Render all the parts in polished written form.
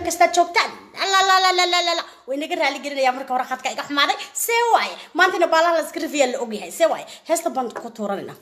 kasta joogtaan la waynaga raali gelinaya marka hore khadka iga xumaaday see waay maantana baalaha la iska rifiya la ogyahay see waay heesta band ku tuuranina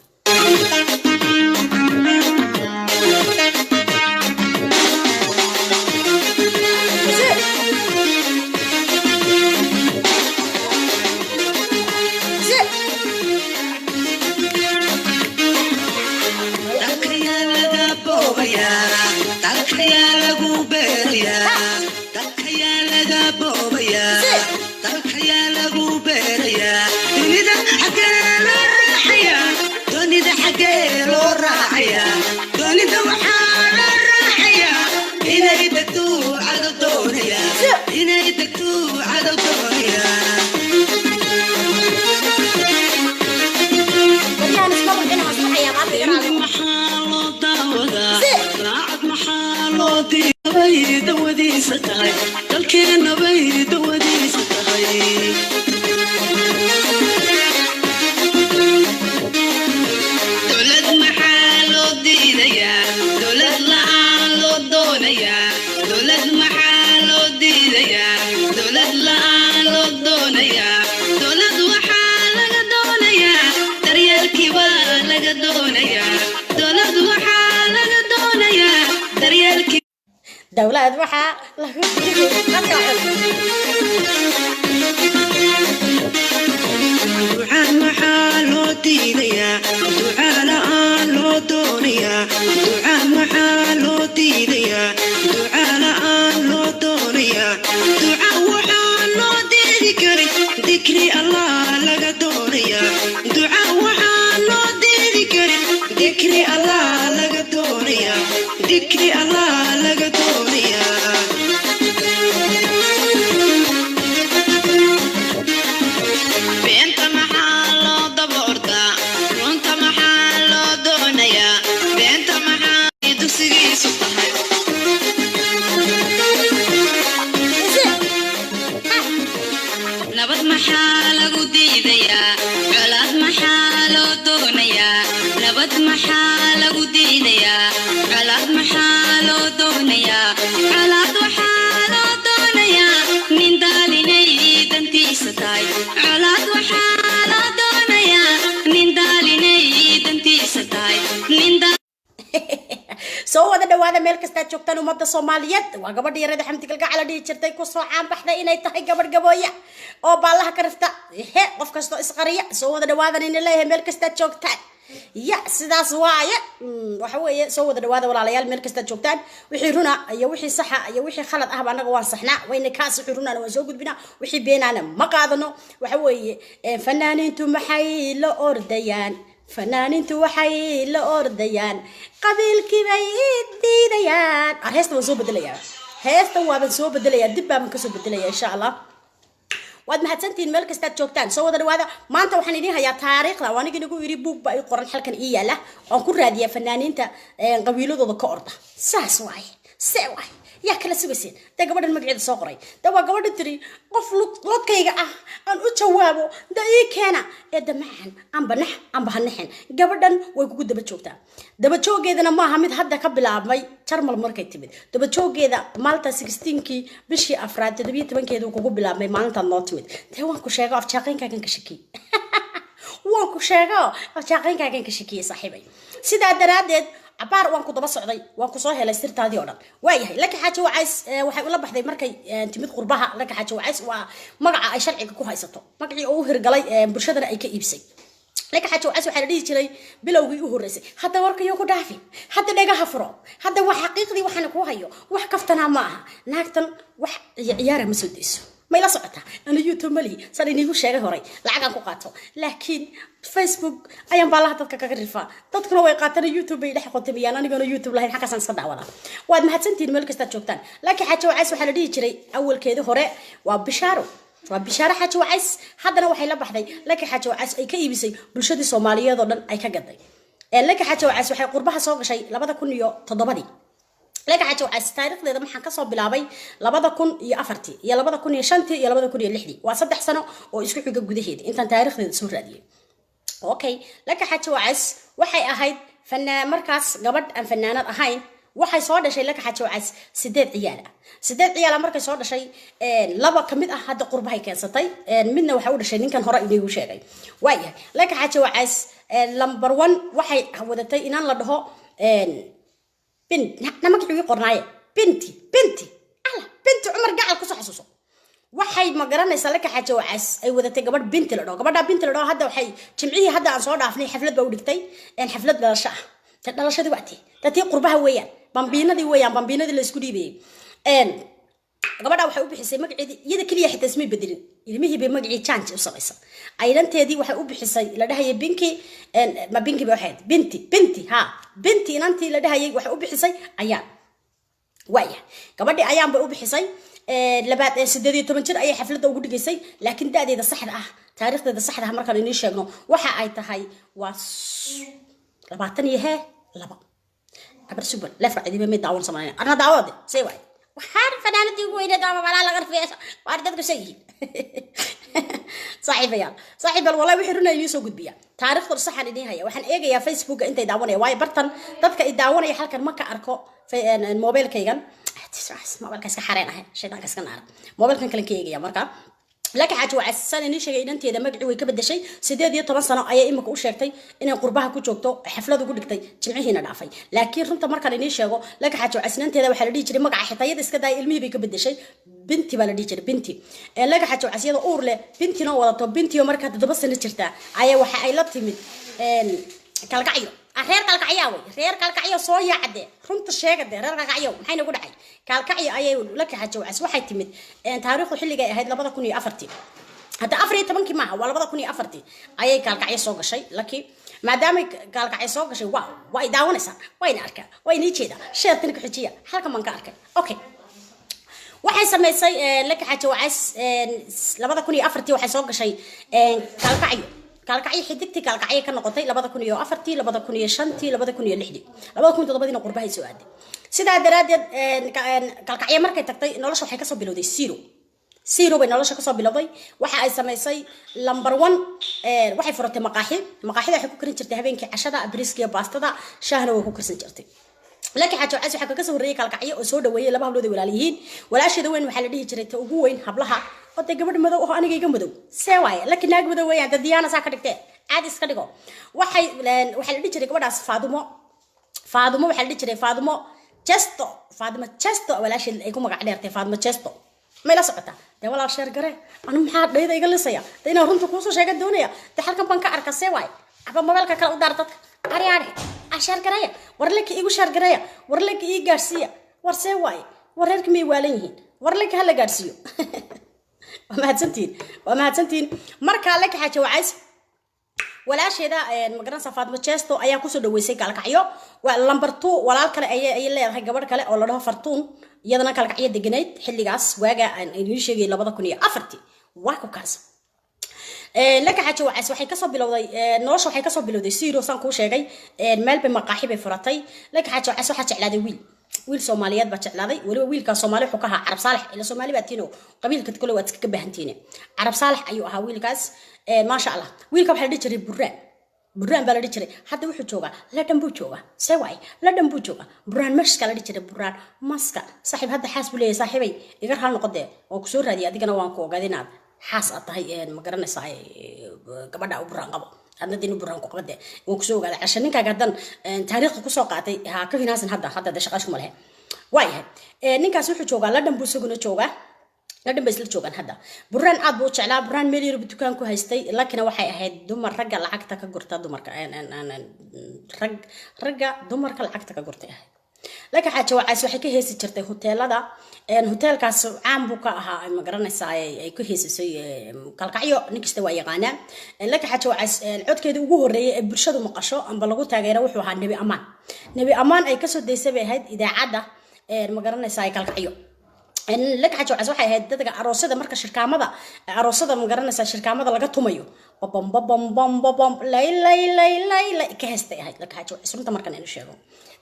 دولة وحى دعاء محالو دينيا دعاء لآلو دونيا دعاء محالو دينيا دعاء لآلو دونيا دعاء وحالو دينكري ذكري الله لغا دونيا دعاء وحالو دينكري ذكري الله لغا دونيا ذكري الله لغا دونيا بنت محالو دبورتا رونت محالو دونيا بنت محالو دسيغي سطحي نبض محالو ديديا علاد محالو دونيا نبض محالو ديديا علاد محالو دونيا علاد وحالو دونيا من داليني دنتي ستاي علاد وحالو دونيا من داليني دنتي ستاي من سو هذا دواء ميل كستا joogtan umada Soomaaliyeed waa gabadh yarada xamti galka cala dhigi jirtay ku soo caan baxday inay tahay gabadh gabooya oo baalaha ka rifta qof kasto isqariya soo wada dhawaadan in leeyahay meel kasta joogtaan ya sidaas waaye waxa weeye soo wada dhawaada walaalayaal meel kasta joogtaan wixii runa iyo wixii saxa iyo wixii khalad ah anaga waan saxnaa wayna kaas wixii runa waan soo gudbina wixii beenana ma qaadano waxa weeye fanaaniintu maxay la ordayaan فنانينتو waxay la ordayaan qabiilkii bay diidayaan heesta waan soo bedelayaa heesta waan soo bedelayaa dib baan ka soo bedelayaa insha Allah waad mahadsantiin meel kasta joogtaan soo wada dhawaada maanta waxaan idin hayaa taariikhda waan igu yiri buug ba ay qoran halkan ii yaala aan ku raadiyaa fanaaniinta qabiiladooda ka orda saas waay sawaay يا كلا سبسين ده قبل المقعد صغري ده وقبل التري قفل لطكيجة أن أتجاوبه ده إيه كنا ده معهن أم بنح أم بهنحن قبل ويقول ده بتشوفته ده بتشوف كذا أنا ما همد حد قبل عمي شرم المركز تبي ده بتشوف كذا مالتا 16 كي بشي أفراد ده بيت من كذا وقبل عمي مالتا ناتمد ده وانكو شاقة أفتشاقين كأن كشكي وانكو شاقة أفتشاقين كأن كشكي صاحبي سيدا درادد عبار وانكو دبا سocday وانكو soo helay sirtaadii oo dhan waayahay laka xaaji wacays waxay ula baxday markay timid qurbaha laka xaaji wacays waa magaca ay sharciga ku haysato magacii uu hirgalay bulshadana ay ka iibsay laka xaaji wacays waxa la dhigi jiray bilowgii u horeysay hadda warkayo ku dhaafi hadda dhagaha furo hadda wax xaqiiqdii waxana ku hayo wax kaftana ma aha naagtan wax ciyaar ma soo deyso ما يلا صعتها أنا يوتيوب ملي صار ينيجو شيء هوري لعجة كوقاته لكن فيسبوك أيام بالله تذكرفا تذكروا ويقاتنا يوتيوب يلحق تبي أنا نقول يوتيوب لهين حكى صدق ولا واد ما هتسنتين ملك استشوفتان لكن حتى وعيس وحلدي يشري أول كده هوري وبشارة حتى وعيس حدنا وحيلا بحدي لكن حتى وعيس أي كي بيسي بالشدة الصومالية ضمن أي كجدي لكن حتى وعيس وحي قربها سوق شيء لبدا كل يوم تضبطي لكن حتى وعيس تاريخ ده ما حنكسر بلعبي لبدا كن يأفرتي يا لبدا كن يشنتي يا لبدا كن يلحدي وصدق سنة ويسكت حاجة جديدة أنت تاريخ ده سورة دي أوكي لكن حتى وعيس وحي أهيد فن مركز قبل أن فنانات أهين waxay soo dhashay laka xaaji wacays 8 ciyaal ah 8 ciyaal markay soo dhashay laba kamid ah hadda qurbahay keensatay midna waxa uu dhashay ninkan hore inuu sheegay waayahay laka xaaji wacays number 1 waxay wadatay inaan la dhaho bint namagii qornaaye binti Umar gacal ku soo xasuuso waxay ma garanaysaa laka xaaji wacays ay wadatay gabadh binti la dhaho gabadha binti la dhaho hadda waxay jimcihii hadda aan soo dhaafnay xaflad baa u dhigtay xaflad dhalasho ah dhalashadii waqti dadii qurbaha weeyaan bambiinadii la isku dhiibay gabadha waxay u bixisay magaceedii iyada kaliya xitaa isma bedelin ilmihii bay magacii change u samaysan aylanteedii waxay u bixisay la dhahaye ma binki ba waxayd binti inantii la dhahayay waxay u bixisay ayaan waaya gabadhii ayaan bay u bixisay 18 jir ayay xafladda ugu dhigaysay laakiin daadeeda saxda ah taariikhdeeda saxda ah markaan inii sheegno waxa ay tahay waa 22 abar subal la faa'iido ma daawan sameeyay ana daawade say way waxaan fanaanadii ugu weynayd ama wala laga rafeeyo waa dadku sheegay صاحب والله wixii runay inii soo gudbiya taariikhda saxan idin haya waxaan eegayaa Facebook intay daawanaya way bartan dadka ay daawanaya halkan ma ka arko mobilkaygan mobilka iska xareen ah shaydaanka iska naar mobilkan kale ka eegaya marka laka xaaji wacays san inii sheegay inanteeda magacii way ka bedeshay 18 sano ayay imika u sheegtay inay qurbaha ku joogto xaflad ugu dhigtay jimcihiina dhaafay laakiin runta markaan inii sheego laka xaaji wacays inanteeda waxa la dhigi jiray magaca xitayada iska daay ilmihii bay ka bedeshay binti baa la dhigi jiray binti laka xaaji wacays iyada uur leh bintina wadato bintiyo marka 7 sano jirta ayaa waxa ay la timid kalgacyo reer kalgacyo soo yaacade runta sheegade reer kalgacyo maxay nagu dhacay kalgacyo ayay laka xaaji wacays waxay timid taariikhdu xilliga ay ahayd 2004 hadda 14 maaha waa 2004 ayay kalgacyo soo gashay laki maadaama kalgacyo soo gashay waa daawanaysaa wayna arkaa wayna jeeda sheertan ku xijiya halka man ka arkay okay waxay sameysay laka xaaji wacays 2004 waxay soo gashay kalgacyo xiddigtii kalgacyo ka noqotay 2004 2005 2006 2007 qurbahay soo aaday sidaa daraadeed kalgacyo markay tagtay nolosha waxay ka soo bilowday zero bay nolosha ka soo bilowday waxa ay sameysay number 1 waxay furatay maqaaxida waxay ku karin jirtay habeenkii cashada briskiya baastada shaahna way ku karsan jirtay laka xaaji wacays waxa ka soo horeeyay kalgacyo oo soo dhaweeyay laba hablood walaalihiin walaasheeda weyn waxa la dhihi jiray ta ugu weyn hablaha oo gabadh madow oo aniga iga madow seeway laakiin naag madow weeyaan dadiyana saa ka dhigtay aad iska dhigo waxa la dhihi jiray gabadhaas Faadumo waxa la dhihi jiray Faadumo Chesto walaasheed ay ku magac dheertay Faadumo Chesto ma la socota walaal sheer gare anu maxaa dhayda iga lisaya inaan runta ku soo sheega doonaya halkan baan ka arka seeway aba mobilka kala u daar dadka ariyaade ashar garaya warlaki igu shar garaya warlaki ii gaarsiya war seeway wareerka may waalan yihiin warlaki hala gaarsiyo waa mahadsantiin marka laka xaaji wacays walaasheeda magaranaysa Faadumo Chesto ayaa ku soo dhaweysay kalgacyo waa number 2 walaal kale ay leedahay gabadh kale oo la dhaho Fartuun iyadana kalgacyo deganayd xilligaas waaga aan idin sheegay 2004 waa ku kaas laka xaaji wacays waxay ka soo bilowday nolosha waxay ka soo bilowday zero san ku sheegay meel bay maqaaxi bay furatay laka xaaji wacays waxa jeclaaday wiil Soomaaliyeed ba jeclaaday waliba wiilka Soomaali wuxuu ka ahaa Carab Saalex ila Soomaali ba tiino qabiilka kale waad iska baahantiin Carab Saalex ayuu ahaa wiilkaas ma sha Allah wiilka waxa la dhihi jiray buraan baa la dhihi jiray hadda wuxuu joogaa London buu joogaa seeway London buu joogaa buraan maska la dhihi jiray buraan maska saaxiib hadda xaas buu leeyahay saaxiibay iga hal noqode oo ku soo raadiyay adigana waan ku ogaaday inaad xaas aad tahay ma garanaysaa gabadha u buraan qabo adna dinu buraan ku qabade oo ku soo ogaaday cashan ninkaaga hadan taariikhda ku soo qaatay ha ka finaasan hadda shaqash kuma leh waayahay ninkaas wuxuu joogaa London buu isaguna joogaa London bay isla joogaan hadda buraan aad buu jeclaa buraan meel yar dukaan ku haystay laakiin waxay ahayd dumar ragga lacagta ka gurta dumarka ragga dumarka lacagta ka gurtay laka xaaji wacays waxay ka heesi jirtay hoteelada hoteelkaas caan buu ka ahaa ma garanaysaa ay ku heesisay kalgacyo ninkasta waa yaqaanaa laka xaaji wacays codkeeda ugu horeeyay ee bulshadu maqasho amba lagu taageero wuxuu ahaa nabi amaan ay ka soo deysay bay ahayd idaacada ma garanaysaa kalgacyo laka xaaji wacays waxay ahayd dadka aroosada marka shirkaamada aroosada ma garanaysaa shirkaamada laga tumayo bam lay ka heestay ahayd laka xaaji wacays runta markan inuu sheego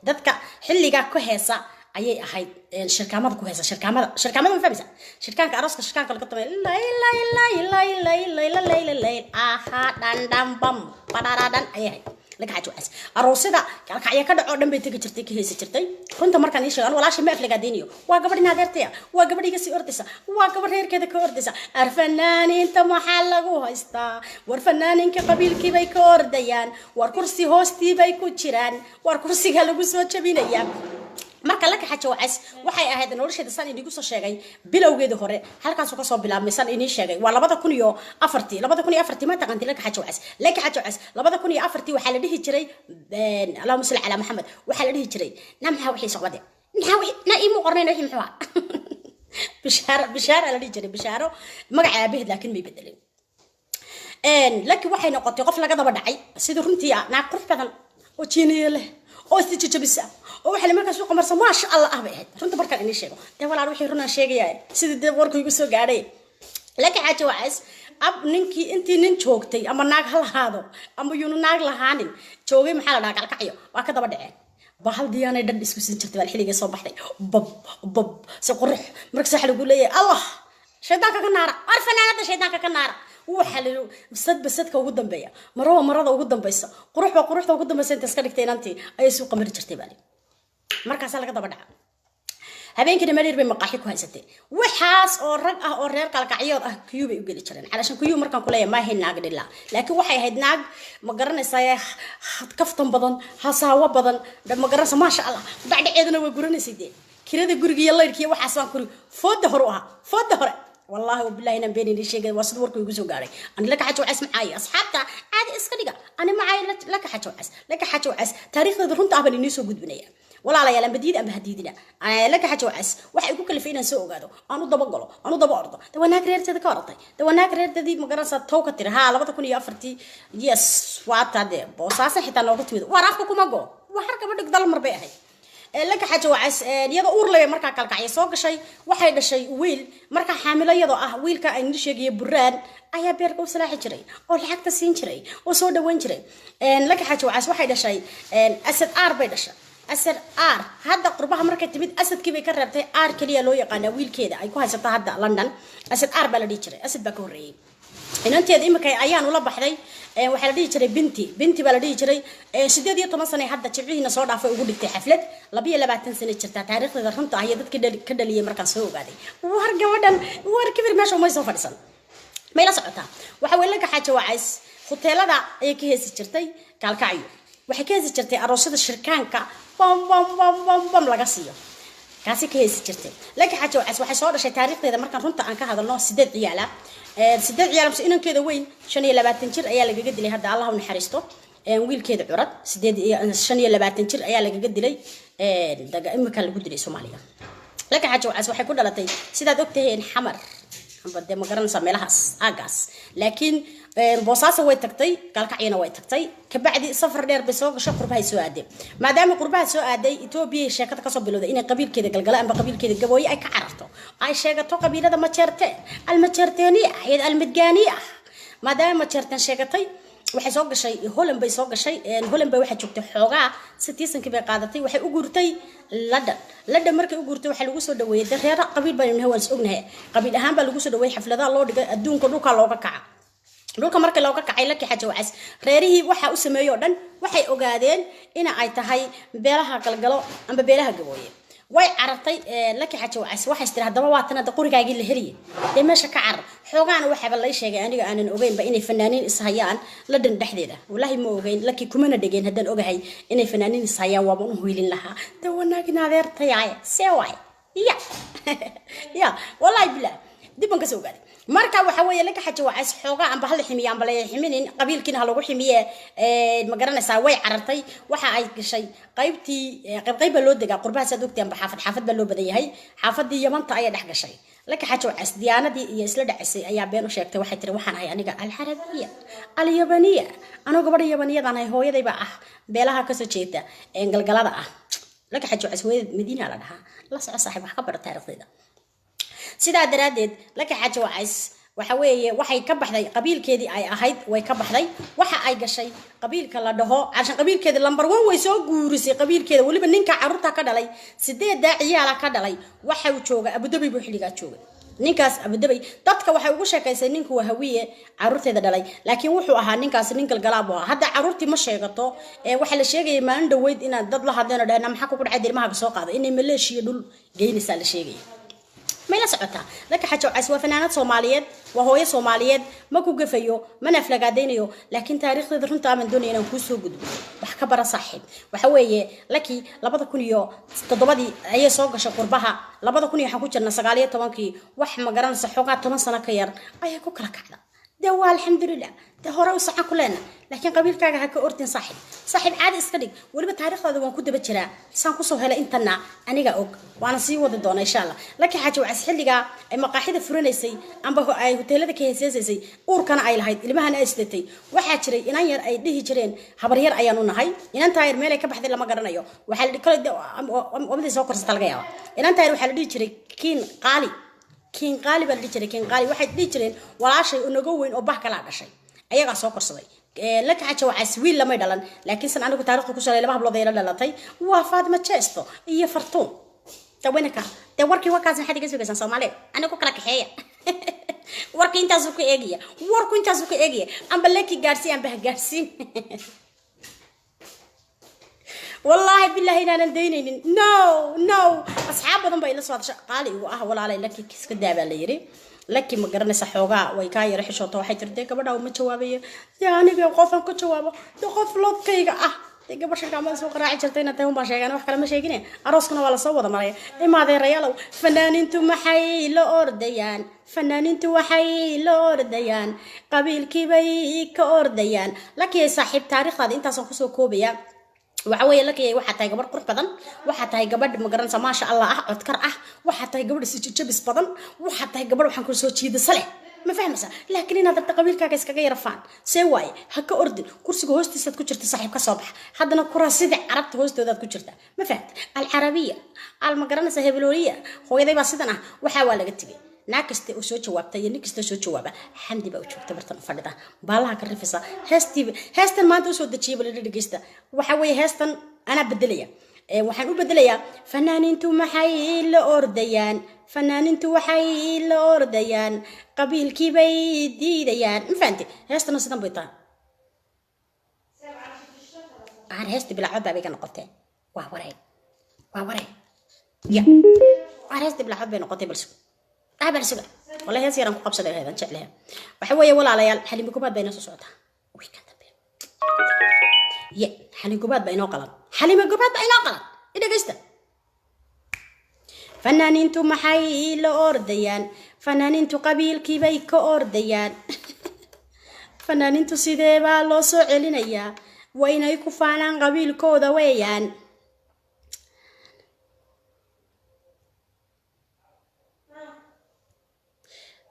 dadka xilliga ku heesa ayay ahayd shirkaamada ku heesa shirkaamada ma fahmaysa shirkaanka arooska shirkaanka laga tumay lay aha dan bam badaradan ayay ahayd لك حاجة عس الروسيدا قال كعيا كذا عودن بيتك جرتي كهيس جرتي كنت مركان إيش أنا ولا شيء ما أفلق دينيو وقبل نادرتيا وقبل يجسي أردسا وقبل غير كذا كأردسا الفنان أنت محل جوه استا والفنان إنك قبيل كي بيكور ديان والكرسي هوستي بيكو تشيران والكرسي قالوا بسوت شبينيا marka la kaxajo cas waxay ahayd nolosheeda san inigu soo sheegay bilowgeeda hore halkaas uu ka soo bilaabmay san inii sheegay waa 2004 ma taqaanti la kaxajo cas 2004 waxa la dhihi jiray Allahumma salli ala Muhammad waxa la dhihi jiray namha wixii socday na iimu qornayna wixii muxuu bishaara la dhihi jiray bishaaro magaca aabaheed laakiin may bedelin laakiin waxay noqotay qof laga daba dhacay sidii runtii na qurux badan oo jiiniye leh oo istijabisa oo waxa markaa soo qamarsan ma sha Allah ah baad runta markaan inii sheego de walaal wixii runaan sheegayay sidii warku igu soo gaadhay laakiin xaajo waas ab ninkii intii nin joogtay ama naag hal haado ama yunu naag lahaanin joogay maxaa la dhagal kaciyo waa ka daba dhaceen bahal diyaanay dad isku sin jirtay wal xiliga soo baxday bab si qurux marka sax lagu leeyahay Allah shaydaanka ka naara arfanaanada shaydaanka ka naara waxa la sadka ugu dambeeya marada ugu dambaysa quruxda ugu dambaysa inta iska dhigtay inantii ay soo qamar jirtay bali markaas laga daba dhaca habeenkii mareer bay maqaaxi ku haysatay waxaas oo rag ah oo reer kalkacyood ah kuyuub ay u gali jireen calashan kuyuub markaan ku leeyahay ma ahayn naag dhilla laakiin waxay ahayd naag ma garanaysaa kaftan badan hasaawo badan ma garanaysa ma sha Allah bacdaceeduna way guranaysidee kirada guriga iyo leerkiyo waxaas waan kuri fooda hore والله وبالله إن بيني لشيء وصل وركو يجوزوا قاري أنا لك حاجة عس معاي أصحابته عادي إسكاليجا أنا معاي لك حاجة عس تاريخ ذرهم تعبان الناس وجود بنية ولا على يلام بديد أم بهديدنا أنا لك حاجة عس واحد يقول كل فينا سوق هذا أنا ضبقله أنا ضبقرده تو أنا كرير تذكرتي تو أنا كرير تدي مقرصة توك ترها على بتكون يافرتي يس وات هذا بوساسة حتى لو قلت وراكم جو وحركة بدك ضل مربيعي لك حاجة وعس يدا أورلي مركا كالكعي سوق شيء واحد شيء ويل مركا حاملة يدا ويل كأن شيء براد أيها بيركو سلاح جري أو الحق تسين جري أو صودا وين جري لك حاجة وعس واحد شيء أسد آر بيدش أسد آر هذا قربها مركا تبيد أسد كيف يكرر آر كليا لو يقانا ويل كذا أيكو هذا هذا لندن أسد آر بلدي جري أسد بكوري إن أنت هذه مكان أيان ولا بحري وحلا جري بنتي بلدي جري سيدي طبعا سنة حتى تشرينا صار عفوا وجود حفلة لبيه لبعتين سنة شرطة تاريخ إذا رحمت عيادات كده اللي مركز سوق هذه وهرجع ودن وهركبر ماشي وما يسوى فرسان ما يلصقتها وحاول لك حاجة وعس خطيلة ده يكيه شرطي كالكعيو وحكيه شرطي الرصيد الشركان كا بام لقاسيه كاسي كيه شرطي لك حاجة وعس وحصار شيء تاريخ إذا مركز رحمت عن كهذا الله سدد عياله سدد عياله بس إنهم كده وين شنو لبعتين شر عياله جد اللي هذا الله ونحرسته ويل كده عرض سدد شنو لبعتين شر عياله جد اللي دقا إما كان لقدر الصومالية لكن حاجة وعس وحي كل لطي سيدا دكتين حمر بدي ما قرن سميلها أجاس لكن بوصاصة ويتكتي قال كعينا ويتكتي كبعد سفر دير بسوق شقر بهاي سؤادي ما دام قربها سؤادي إتوبي شركة كسب بلوده إن قبيل كده قلقلا أم بقبيل كده جبوي أي كعرفته أي شركة قبيل هذا متشرتين المتشرتينية هي المتجانية ما دام متشرتين شركتي waxay soo gashay Holland bay soo gashay Holland bay waxay joogtay xoogaa 60 bay qaadatay waxay u guurtay London markay u guurtay waxa lagu soo dhaweeyay reer qabiil baan inuu ognahay qabiil ahaan baa lagu soo dhaweeyay xafladaha loo dhigay adduunka dhulka looga kaca dhulka markii looga kacay la xajo wacas reerihii waxa u sameeyo dhan waxay ogaadeen in ay tahay beelaha galgalo amba beelaha gabooye way cartay laki xajo wacas waxa istir hadaba waatan qorigaagii la heliye de meesha ka car xoogaana waxa la sheegay aniga aanan ogeyn ba inay fanaaniin is hayaan la dhan dhaxdeeda wallahi ma ogeyn laki kumana dhageen hadan ogahay inay fanaaniin is hayaan waa baan u hiilin lahaa de wanaagina adeertay seeway ya wallahi bilaa diban ka soo gaaday marka waxa weeye laka xajo wacas xoogaa aan bahal ximiyaan balay ximinin qabiilkiina lagu ximiye ma garanaysaa way carartay waxa ay gashay qaybtii qayb loo degaa qurbaha sadogtaan xaafad baa loo badan yahay xaafadii Yamanta ay dhex gashay laka xajo wacas diyaanadii iyo isla dhacisay ayaa been u sheegtay waxay tiri waxaan ahay aniga al-Arabiya al-Yabaniya aniga gabadha Yabaniyada aan hooyadayba ah beelaha ka soo jeeda galgalada ah laka xajo wacas hooyada Madiina la dhahaa la soo saaxiib wax ka bar taariikhdeeda sida daraadeed laka xajo wacas waxa weeye waxay ka baxday qabiilkeedii ay ahayd way ka baxday waxa ay gashay qabiilka la dhaho cashan qabiilkeedii lambar 1 way soo guurisay qabiilkeeda waliba ninka carruurta ka dhalay 8 ciyaala ka dhalay waxa uu jooga Abu Dhabi buu xiliga joogay ninkaas abadabay dadka waxay ugu sheekaysay ninku waa hawiye caruurteeda dhalay laakiin wuxuu ahaa ninkaas nin galgalaab ah hadda caruurtii ma sheegato waxa la sheegay maalin dhaweyd in dad la hadleen oo dhaana maxaa ku dhacay ilmaha soo qaaday inay maleeshiya dhul geynaysa la sheegay ما لا سعتها لك حاجة عسوا فنانات صوماليات وهو صوماليات ما كو قفيو ما نفلق عدينيو لكن تاريخ ذرون تامن دوني أنا كوسو قد بحكبر صاحب وحويه لكي لبضا كونيو تضبطي أي سوق شقربها لبضا كونيو حكوش النسقالية طبعاً وح مقرن صحوقات 8 سنة كير أي كوكلا كذا دوا الحمد لله ده هو رأس كلنا لكن قبيل كاجا هكا أردن صاحب عادي إسكدي ولي بتعرف هذا وان كنت بتشرا سانكوسو هلا إنتنا أنا جا أوك وأنا سي وضد دونا إن شاء الله لكن حاجة وعسحل لجا مقاعد فرنسي أم بهو أي هوتيل ذا كيسيسي أور كان أي لهاي اللي ما هنا إستتي واحد شري إن ير أي ده جرين خبرير أيانون هاي إن أنت هاي مالك بحد لما قرنا يو وحل كل ده أمدي سوكر ستلقيها إن أنت هاي وحل دي جري كين قالي كين قالي بلدي جري كين قالي واحد دي جرين ولا شيء إنه جوين أو بحكي لا شيء أيها سوكر صدي لك حاجة وعسويل لما يدلن لكن سن عندك تاريخ كوسا لما بلو ضيلا للطي وفاد ما تشستو هي فرطون توينك توركي وكازن حد يجي بس سومالي أنا كوكلا كحية وركي أنت زوكي إيجيا وركو أنت زوكي إيجيا أم بلاكي جارسي أم به جارسي والله بالله إن أنا ندينين نو أصحاب ضم بيلا صوت قالي ولا علي لك كيس كدابة ليري لكن ما قرنا صحوقا ويكاي رح شوطه waxay tirtay gabadha uma jawaabayo yaaniga qofan ku jawaabo qof lodkayga gabadha kama soo qaraaci jirtay inay tahay uma sheegan wax kale ma sheegine arooskana waa la soo wada maray imaadeen rayaalow fanaaniintu maxay la ordayaan fanaaniintu waxay la ordayaan qabiilkii bay ka ordayaan laakiin saaxiib taariikhda intaas ku soo koobaya وعوي لك يا واحد تاي قبر قرب بدن واحد تاي قبر مقرن ما شاء الله أذكر واحد تاي قبر سجبس بدن واحد تاي قبر وحنكون سوتشي ده صلة ما فهم سا لكن هذا التقبيل كاكس كغير فان سواي هكا أردن كرسي هوستي سد كجرت صاحب كصبح حدنا كراسي ذا عرفت هوستي ذا كجرت ما فهمت العربية المقرن سهبلورية هو يدي بسيطنا وحاول قتبي ناكستي وسو جوابتي نكستي سو جوابا حمدي با وجوبتا برتن فددا بالها كرفسا هستن ما انت سو دجيب لي دغيستا waxa way heestan ana bedelaya waxaan u bedelayaa fanaaniintu maxay la ordayaan fanaaniintu waxay la ordayaan qabiilkii bay diidayaan infaanti heestan sidan bay tahay aan heesti bila cod bay ka noqotay waa waray ya aan heesti bila cod bay noqotay balse سبع والله هي سيران قبصة هذا نشأ لها وحوي ولا على حليم كوبات بين صوتها ويكند يا حليم كوبات بين قلم حليم كوبات بين قلم إذا قست فنانين تو محي لأرديان فنانين تو قبيل كيبي كأرديان فنانين تو سيدي بالو سعلنا يا وين يكفانا قبيل كودا ويان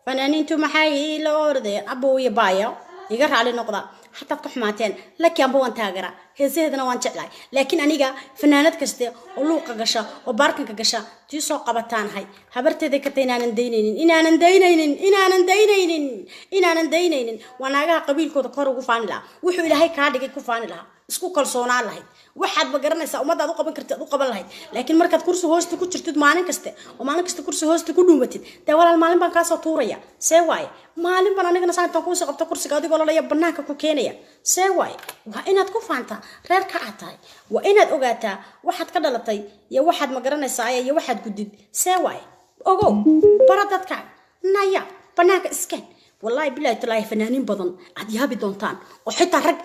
فنانينتو maxay la ordeen abooye baayo iga raali noqda hatta tuxmaateen laakiin abo waan taageera heeseedana waan jeclahay laakiin aniga fanaanad kaste oo luuqa gasha oo baarkanka gasha tii soo qabataan hay habarteeda ka taynaanan daynaynin wanaaga qabiilkooda kor ugu faani laha wuxuu ilaahay ka dhigay ku faani laha isku kalsoonaan lahayd waxaad ma garanaysaa ummadaad u qaban kartid u qaban lahayd laakiin markaad kursi hoosta ku jirtid maalin kasta kursi hoosta ku dhuumatid taa walaal maalin baan ka soo tuuraya see waay maalin baan anigana saantan ku soo qabto kursiga adigoo la banaanka ku keenaya see waay waa inaad ku faantaa reer ka tahay waa inaad ogaataa waxaad ka dhalatay iyo waxaad ma garanaysaa iyo waxaad gudid see waay ogow baradadka naya banaanka iskaan والله بالله تلاقي فنانين بدن عاد يهابي دونتان وحتى رق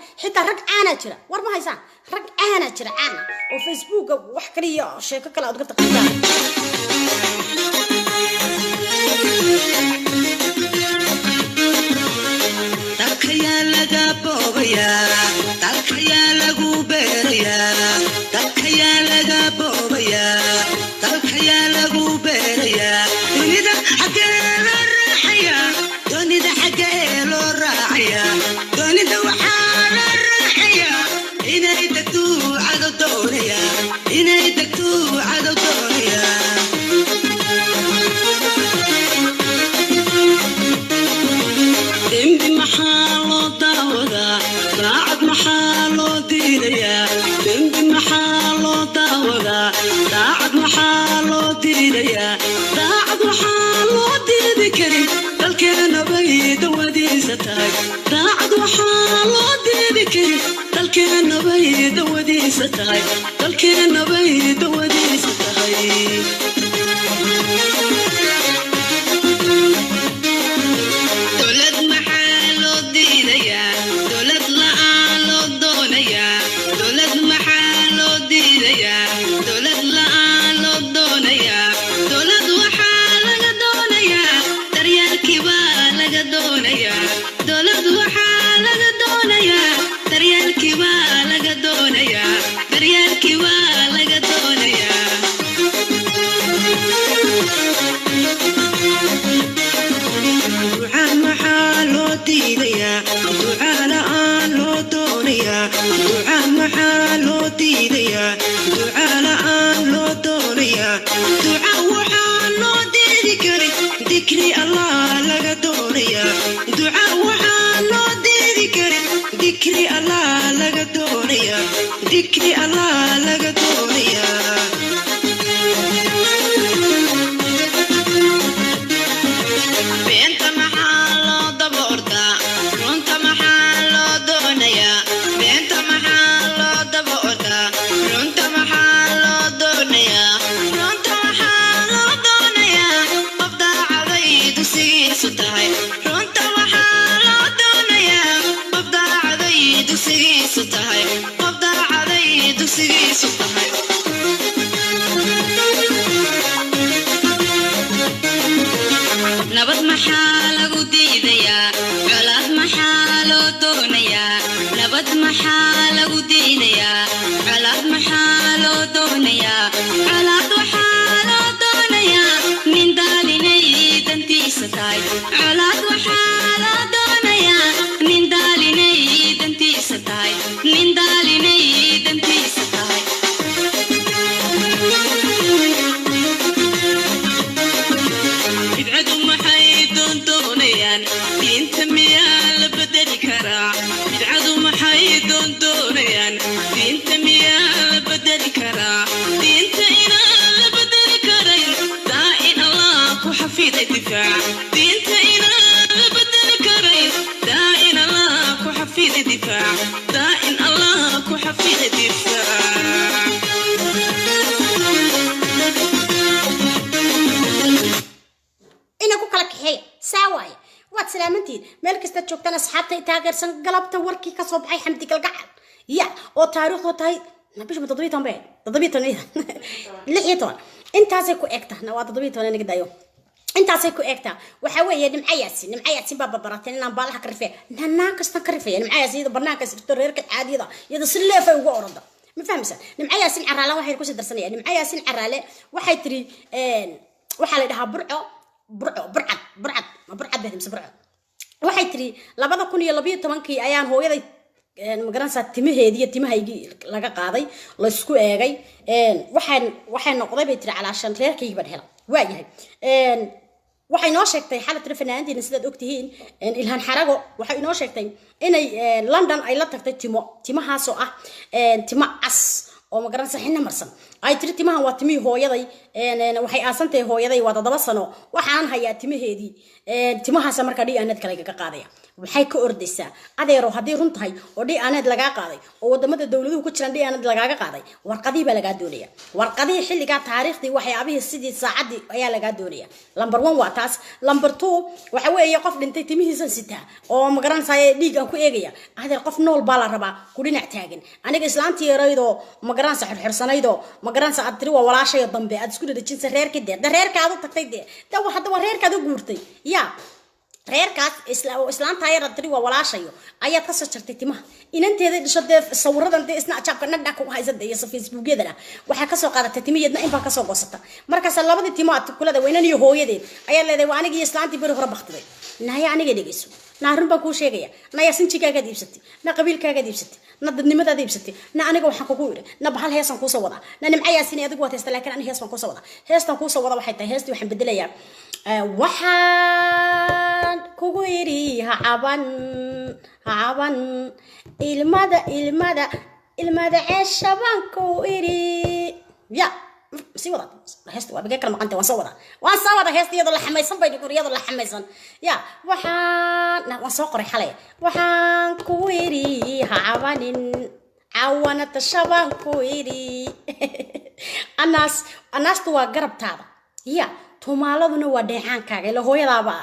أنا ترى ورما هيسان رق أنا ترى أنا وفيسبوك وحكرية شيء كلا أدقى تقريبا تخيل جابوبيا تخيل جوبيا تخيل جابوبيا تخيل جوبيا وندا حكينا الرحية دوني ده حاجة لو راعية دوني ده وحال الراعية هنا يدكتو عدو دونيا هنا يدكتو عدو دونيا tahay dalkeena bay dawadiisa tahay dowlad maxaa loo diidayaa dowlad la'aan loo doonayaa dowlad maxaa loo diidayaa dowlad la'aan loo doonayaa dowlad waxaa laga doonayaa daryeelkii baa laga doonayaa dowlad waxaa laga doonayaa daryeelkii baa laga doonayaa daryeelkii baa laga doonayaa ducaan maxaa loo diidayaa ducaa la'aan loo doonayaa ducaan maxaa loo diidayaa ducaa la'aan loo doonayaa duca waxaa loo diidi karin dikri allah laga doonayaa duca waxaa loo diidi karin dikri allah laga doonayaa dikri allah laga doonayaa beenta maxaa loo daba ordaa runta maxaa loo doonayaa beenta maxaa loo daba ordaa runta maxaa loo doonayaa runta maxaa loo doonayaa qof daacaday dugsigiisu tahay runta waxaa loo doonayaa qof daacaday dugsigiisu tahay qof daacaday dugsigiisu tahay nabad maxaa lagu diidayaa colaad maxaa loo doonayaa nabad maxaa lagu diidayaa colaad maxaa loo doonayaa colaad waxaa loo doonayaa nin daalinay dantiisa tahay colaad waxaa loo doonayaa nin daalinay dantiisa tahay nin daalinay dantiisa tahay bidcadu maxay doondoonayaan diinta miyaa la bedeli karaa bidcadu maxay doondoonayaan diinta miyaa la bedeli karaa diinta inaan la bedeli karayn daa in allah ku xafiday difaac diinta inaan la bedeli karayn daa in allah ku xafiday difaac daa in allah ku xafiday difaac ina ku kala kaxeeya saa waaye waad salaamantihiin meel kasta joogtaan asxaabta i taageersan galabta warkii kasoo baxay xamdi galgacal ya oo taariikhdu tahay bisha 17 intaasay ku egtaa waa 17 naga dayo intaasay ku egtaa waxaa weeye nimcayaasin baa babarateen inaan baalaha ka rifeeya nanaan kastan ka rifeeya nimcayaas iyada banaanka sirto reerka caadiyada iyada si leefay uga orada ma fahmaysaa nimcayaasin caraale waxay ku sii darsanaya nimcayaasin caraale waxay tiri waxaa la dhahaa burcad bahimse burcad waxay tiri 2012 ayaan hooyaday magaranaysaa timaheedii timahaygii laga qaaday la isku eegay waxay noqday bay tiri calaashan reerkayga baan helay waayahay waxay noo sheegtay xalad fanaanadiina sidaad ogtihiin ilhaan xarago waxay inoo sheegtay inay London ay la tagtay timahaasoo ah timo cas oo magaranaysaa xinna marsan ay tiri timahan waa timihii hooyaday waxay aasantahay hooyaday waa 7 sano waxaan hayaa timaheedii timahaas marka dhiianad kale ka qaadaya waxay ka ordaysaa adeero hadii run tahay oo dhiianad laga qaaday oo wadamada dawladuhu ku jiraan dhiianad laga qaaday warqadii baa laga doonaya warqadii xilliga taariikhdii waxyaabihii sidii saacadii ayaa laga doonaya number 1 waa taas number 2 waxa weeye qof dhintay timihiisa sita oo magaranaysaa dhiigan ku eegaya adeer qof nool baa la rabaa ku dhinac taagan aniga islaantii yaraydo magaranaysaa xirxirsanaydo magaranaysaa aad tiri waa walaashay dambe aad isku dhadajinsa reerkii reerkaadu tagtay hadda reerkaadu guurtay ya reerkaas islaanta ayar tiri waa walaashayo ayaad ka soo jartay timaha inanteeda dhishade sawiradan isna ajaabka nadha ku haysada iyo facebookyada waxa ka soo qaadatay timiyadna in baa ka soo goosata markaas labadii timo aad kulada weynan iyo hooyadeed ayaa leedahay waa aniga islaantii bari hore baqtiday naya aniga dhageyso na run baan ku sheegaya naya sinjigaaga diibsatay na qabiilkaaga diibsatay na dadnimada diibsatay na aniga waxaan kugu yiri na bahal heesan ku soo wada na nimcayaasin adigu waad heesta laakiin aniga heesan ku soo wada heestan ku soo wada waxay tahay heestii waxaan bedelayaa waxaan kugu yiri ha caban ilmada ceeshaban ku yiri ya si wada heesta waa biga kala maqantay waan soo wada heesta iyadoo la xamaysan bay iyadoo la xamaysan ya waxaan soo qoray xalay waxaan kugu yiri ha cabanin عوانا تشابان كويري الناس توا قرب تادا يا تومالادuna waa dheecaankaaga ila hooyadaaba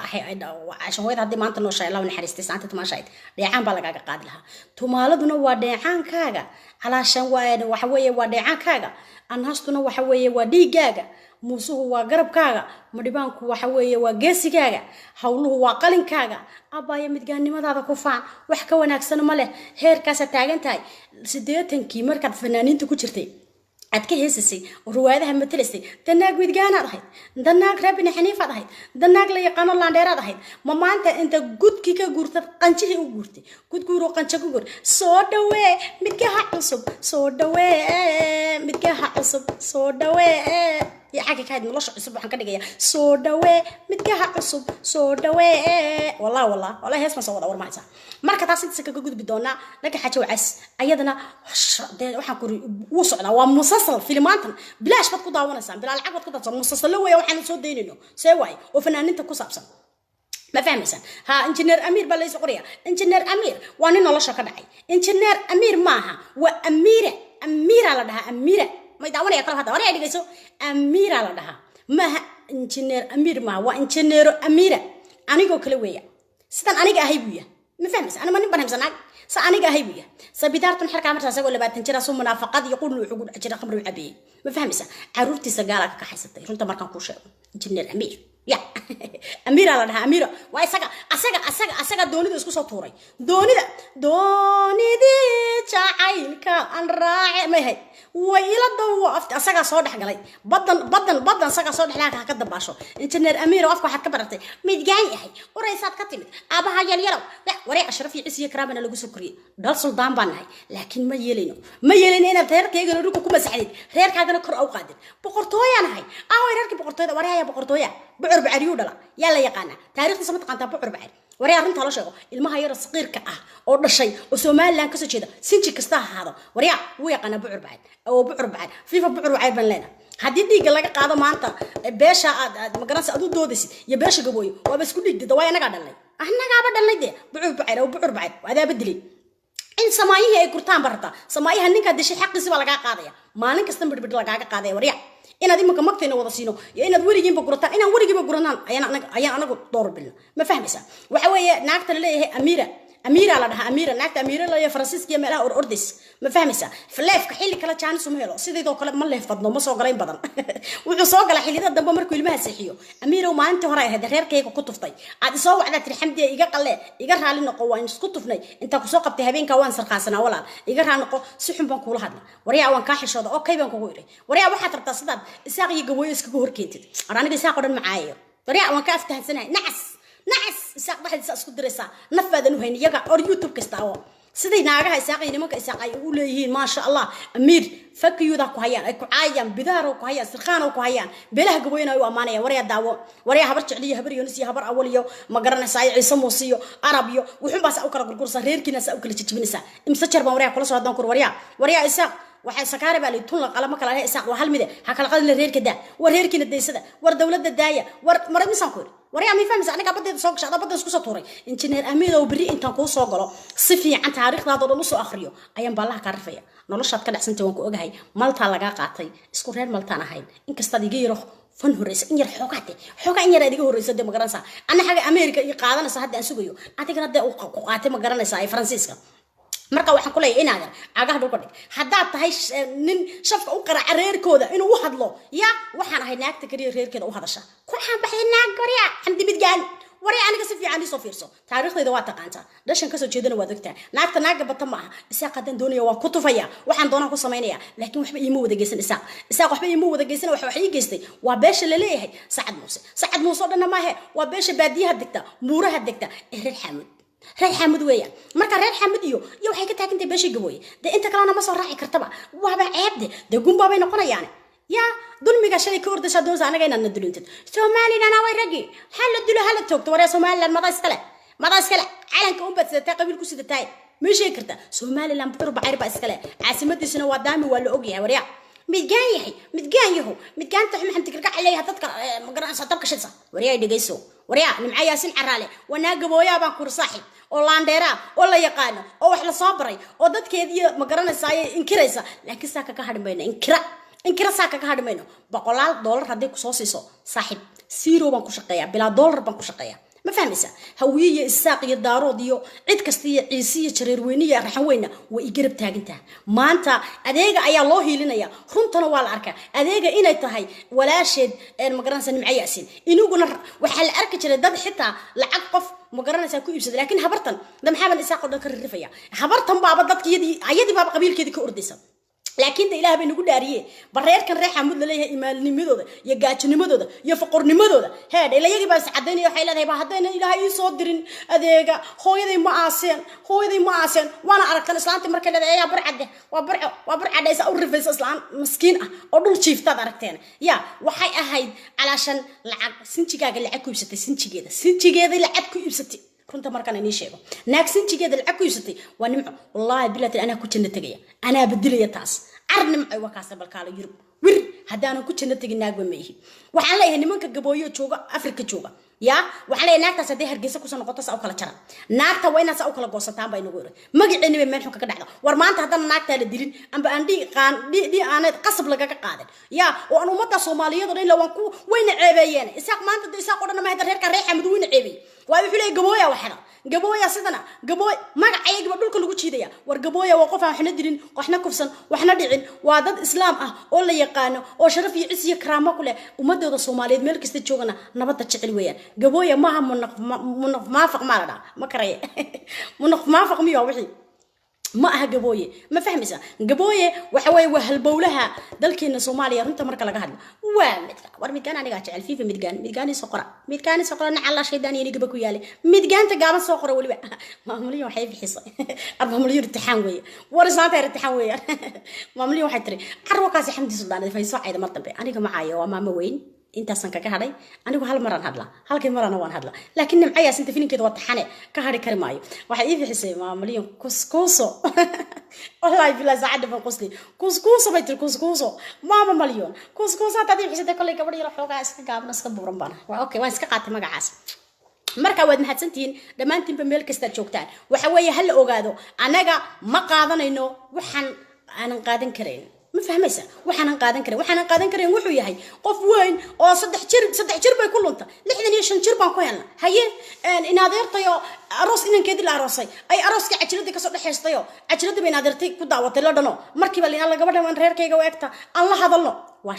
cashan hooyada hadii maanta noo shay lawan xariistay saanta tumaashayd dheecaan baa lagaaga qaadi lahaa tomaaladuna waa dheecaankaaga calaashan waxa weeye waa dheecaankaaga anhaastuna waxa weeye waa dhiigaaga muusuhu waa garabkaaga madhibaanku waxa weeye waa geesigaaga hawluhu waa qalinkaaga abaya midgaannimadaada ku faan wax ka wanaagsan ma leh heerkaas taagan tahay 80kii markaad fanaaniinta ku jirtay adka heesay ruwaadaha matalaysay danaag midgaanaad ahayd danaag rabina xaniifaad ahayd danaag la yaqaano laandheeraad ahayd ma maanta inta gudkii ka guurtad qanjihii u guurtay gudguuro qanjo ku guur soo dhawee midgaha cusub soo dhawee midgaha cusub soo dhawee يا حاجة كايد ملاشة عصب وحن كده جاية سوداوي متجاه عصب سوداوي والله هسمع صوت أول ما يصير مركز تاسيد سكة جود بدونا لك حاجة وعس أيضنا وحن كوري وصلنا ومسلسل فيلماتنا بلاش بتكون داونا سام بلا العقد كده مسلسل لو وحن صوت دينه سوي وفنانين تكوسابسن ما فاهم مثلا ها انجنير امير بلايس قريه انجنير امير وانا نلاشة كدعي انجنير امير معها واميره لها اميره ما يدعون يا كلام هذا ولا يدي جسوا أميرة لها ما إنجنير أمير ما وإنجنير أميرة أنا جو كلوية ستان أنا جاهبية ما فهم أنا ما نبغى نمسنا سأنا جاهبية سبيدارتون حركة عمرها سأقول لبعض تنشر سو منافقات يقولوا يقول أجر خمر وعبي ما فهم عرورتي سجالك كحسيتي رنت مركان كوشة إنجنير أمير يا أميرة لها أميرة واي أساق دوني دسكو صوتوري دوني دي تعايلك أن راعي ما هي وإلى الضوء أساق صوت حقلي بدن أساق صوت حلاك هكذا باشو إنجنير أميرة وافكو حد كبرتي متجاي هي ورئيسات كتمت أباها يليرو لا وري أشرف عيسى كرامنا لجو سكري دال سلطان بانهاي لكن ما يلينو أنا غير كي يقولوا لكم كم سعيد غير كأنا كر أو قادر بقرطويا أنا هاي غير بقرطويا وريها يا بقرطويا بعرب عريودا لا يلا يقانا تاريخ سمت قانتا بعرب عري وريها رنت على شغل المهاير الصغير كأه أو الشيء وسومال لان كسر كذا سنتي كستاه هذا وريها ويقانا بعرب عري أو بعرب عري فيفا بعرب عري بنلنا حديدي قال لك قاعدة ما أنت باشا مقرنس أدو دودسي يا باشا قبوي وبس كل جديد دواء أنا قاعد لي إحنا قاعد لي ده بعرب عري أو بعرب عري وهذا بدلي إن سمايه أي كرتان برتا سمايه هنيك قديش حق سوى لقى قاضية ما لين كستم بدل لقى قاضية وريا إن هذه مكتنا وضسينه يا إن ذوري جنب كرتان إن وري جنب كرتان أنا قلت ضرب بالله ما فهم بس وحوي ناقت اللي هي أميرة لها أميرة ناقت أميرة لا فرنسيسكية ملها أوردس ما فهم بس فلاف كحيل كلا كان سمهلو سيدي دو كلا مله فضنا ما صقرين بدن وعصاق على حيل هذا دم مركو المها سحيو أميرة وما أنت وراي هذا غير كيك وكتفتي عاد صو على الحمد يجا قلة يجا حالنا قوة إن كتفني أنت كسوق بتهبين كوان سرقاسنا ولا يجا حالنا سحن بنقول هذا وريا وان كاحش هذا أوكي بنقول وريا واحد رتصدق الساق يجوي يسكبور كينتد أنا بساق قرن معايا وريا وان كافتها سنة نعس ساق واحد سأسكت درسا نفذ إنه هني يجا أو يوتيوب كستاوا سيدي ناقها ساقي نمك ساقي يقولين ما شاء الله أمير فكيو ذا كهيان أكو عايم بدارو كهيان سرخانو كهيان بله جوينا وأمانة وريا داو وريا هبر تعليه هبر يونسي هبر أوليو ما قرنا ساي عيسى موسيو عربيو وحن بس أوكل القرصة غير كنا سأوكل تجيبنسا مسجر بوريا كل صوت دانكور وريا إساق waxay sakaare baa liitun la qalama kala isaaq waa hal mid ha kala qadin reerka daa war reerkina deysada war dawladda daaya war marad misan ku wariya mi fahmaysa aniga badeeda soo gashay badeeda isku soo tuuray injineer amiir oo bari intaan ku soo galo si fiican taariikhdaada oo soo akhriyo ayaan ballaha ka rafaya noloshaad ka dhacsantay waan ku ogahay malta laga qaatay isku reer maltaan ahayn inkasta diga yaro fan horeysa in yar xoogaa in yar adiga horeysa de magaranaysa ana xaga Ameerika iyo qaadanaysa hadda aan sugayo adigana de uu qaatay magaranaysa ay Faransiiska marka waxaan ku leeyahay inaad agaha dhulka dhig hadaa tahay nin shafka u qara reerkooda inuu u hadlo ya waxaan ahay naagta kariir reerkeeda u hadasha ku xaan baxay naag gariya xamdi midgaan wari aniga si fiican soo fiirso taariikhdeeda waa taqaanta dashan ka soo jeedana waa dogtaa naagta naaga bata ma aha isaaq qadan doonaya waan ku tufaya waxaan doonaa ku sameynaya laakiin waxba iima wada geysan isaaq waxba iima wada geysan wax ii geystay waa beesha la leeyahay sacad muuse dhanna ma aha waa beesha baadiyaha degta muuraha degta reer xamud weeyaan marka reer xamud iyo waxay ka taagantay beesha gabooy de inta kalena ma soo raaci kartaba waaba ceebde de gumba bay noqonayaan ya dulmiga shalay ka ordasha doonsa anaga inaan nadulintid Soomaaliland way ragi hal dulo hal toogto waree Soomaaliland madaas kale calanka u badsatay qabiilku sidatay ma sheeg karta Soomaaliland buur bacayr ba iskale caasimadiisuna waa daami waa la ogyahay wariya midgaan yahay midgaanta xum xanti ka caleeyahay dadka ma garanaysa dabka shidsa wariya dhigayso وريا نمعي ياسين عرالي وانا قبويا بانكور صاحب oo laandheera oo la yaqaano oo wax la soo baray oo dadkeedii ma garanaysaa inkiraysa laakiin saaka ka hadhmayna inkira saaka ka hadhmayno $100 haday ku soo siiso saaxib zero baan ku shaqeeyaa bilaa dollar baan ku shaqeeyaa ما فهميسا هوية الساقية دارو ديو عيد كستية عيسية شرير وينية رحوينا ويقرب تاجنتها ما أنت أديجا أي الله لنا يا خنتنا والعركة أديجا إنا تهاي ولا شيء المقرن سن معياسين إنه قلنا وحل أركة شرداد حتى لعقف مقرن ساكو يبسد لكن هبرتن ده محمد إسحاق ده كررفيا هبرتن بابضت كيدي عيدي باب قبيل كيدي كأرديسا لكن ده إله بينو داريه برير كان ريح عمود لله إيمان نمدوده يجاتش نمدوده يفقر نمدوده هذا إلا يجي بس عدني وحيل هذا بعدين إله يصدرين أديك هو يدي معاسن وأنا أركت الإسلام تمركز هذا يا برعده وبرعده يسأور في الإسلام مسكين أقول شيف تداركتين يا وحي أهيد علشان لعب سنتيجا اللي عكوا بستي سنتيجا اللي عكوا بستي كنت مركان إني شيء ناكسين تيجي هذا العكو يستي ونمع والله بلاتي أنا كنت نتجيا أنا بدلي يتاس عرنم وكاسر بالكالو يرب هذا أنا كنت نتجي ناق بميه وحلا هني منك جبويه شوجا أفريقيا شوجا يا وحلا ناك تسدي هرجيسك وسنا قطة أو كلا شرا ناك توينا سأو كلا قصة تام بينو غيره ما جد إني بمن حكا كده ورمان هذا ناك تالي ديرين أم عندي كان دي أنا قصب لقى قادر يا وأنا متى صومالية دورين لو أنكو وين عيبين إساق ما أنت إساق قرنا ما هذا هيك ريح مدوين عيبي وأبي فيلي جبويه وحنا جبويه سيدنا جبوي ما عيق بدل كل وجه ديا ورجبويه وقفها إحنا ديرين وإحنا كفسن وإحنا دعين وعدد إسلام ولا يقانو وشرف يعز كرامة كله ومدة الصومالية ملك استشوغنا نبض تشعل ويا جبويه ما هم ما فق مالنا ما كريه ما فق مية وحي ما جبويه ما فهمسه جبويه وحوي وهالبولها دلكين صوماليا رنت مركل جهل ومتكان أنا قاعد أعرف في متكان سقرا نعلى شيء داني يجيب كويالي متكان تجامع سقرا ولا معمولي وحي في حصة 4 مليون التحوية ورسالة التحوية معمولي واحد تري عروقاسي حمدي سلطان في صعيد مرتبة أنا كمعايا وماما وين أنت أصلاً كهذي أنا وهال مرة هذلا هالكي مرة نوان هذلا لكن معايا أنت فيني كده وضحني كهذي كرماي واحد يفي حسين ما مليون كوسكوسو والله بلا زعد بنقصني كوسكوسو بيت الكوسكوسو ماما مليون كوسكوسو تدي حسين كل كبر يروح لوقا اسك قاب نسك برمبانا أوكي وين اسك قاتم مقعاس marka waad mahadsantiin dhamaantiin ba meel kasta joogtaan waxa weeye hal ogaado anaga ma qaadanayno waxaan aanan qaadan kareyn ما فهميسا وحنا قادن كرين وحو يحي قف وين او صدح جير باي كلونتا لخدن iyo 5 jir baan ku helna haye in adeertayo aroos inankeedii la aroosay ay arooska cajilada ka soo dhaxaystayo cajilada bay adeertay ku daawatay la dhano markii baa la gabadha aan reerkayga u eegta aan la hadalno waa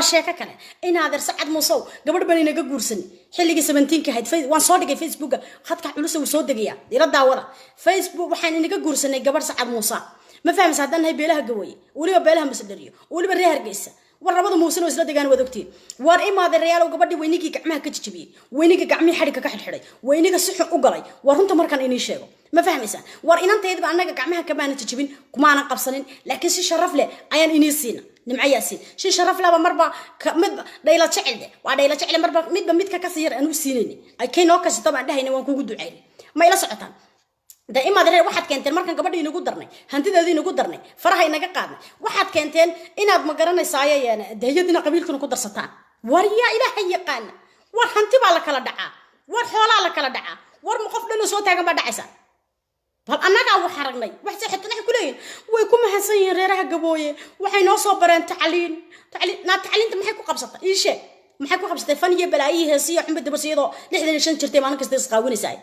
sheeko kale in adeer Sacad Muusow gabadh baan inaga guursan xilligii 17 ka hayd waan soo dhigay Facebook khadka culus uu soo degaya ila daawada Facebook waxaan inaga guursanay gabadh Sacad Muusow ما فهم سعدنا هاي بيلها قوي ولي بيلها مسدريو ولي بريها رجيسة والربض موسى وسلا دجان ودكتين وإما هذا الرجال وقبضي وينيكي كعمها كتشبي وينيكي كعمي حركة كحد وينيكي الصح أقلي ورنت مركان إني شيء ما فهم إنسان وإن أنت يدب أنك كعمها كمان تشبين كمان قبصنين لكن شيء شرف له أيان إني سينا نمعياسين شيء شرف له بمربع مد دايلا شعل ده وعدايلا شعل مربع مد ككثير أنو سينني أي كين وكش طبعا ده هنا وانكو جدو عيني ما إلا سعتان دائما دري واحد كنتين مركان قبل ينقو درني هنتي ذي نقو درني فرح ينقى قادنا واحد كنتين إن أب مقرنا سايا يعني دهيدنا قبيلكم نقو درستان وريا إلى حي قان ور هنتي بالك لا دعاء ور حولا لك لا دعاء ور مخفل صوت يا جماعة دعسان هل أنا قاعد وحرقني وحتى حتى نحكي كلين ويكون محسين ريرها قبوية وحين صبرن تعلين أنت محكوا قبضة إيش محكوا قبضة فنية بلاقيه هسية حمد بسيطة لحد نشان شرتي ما نكسر سقاوني ساي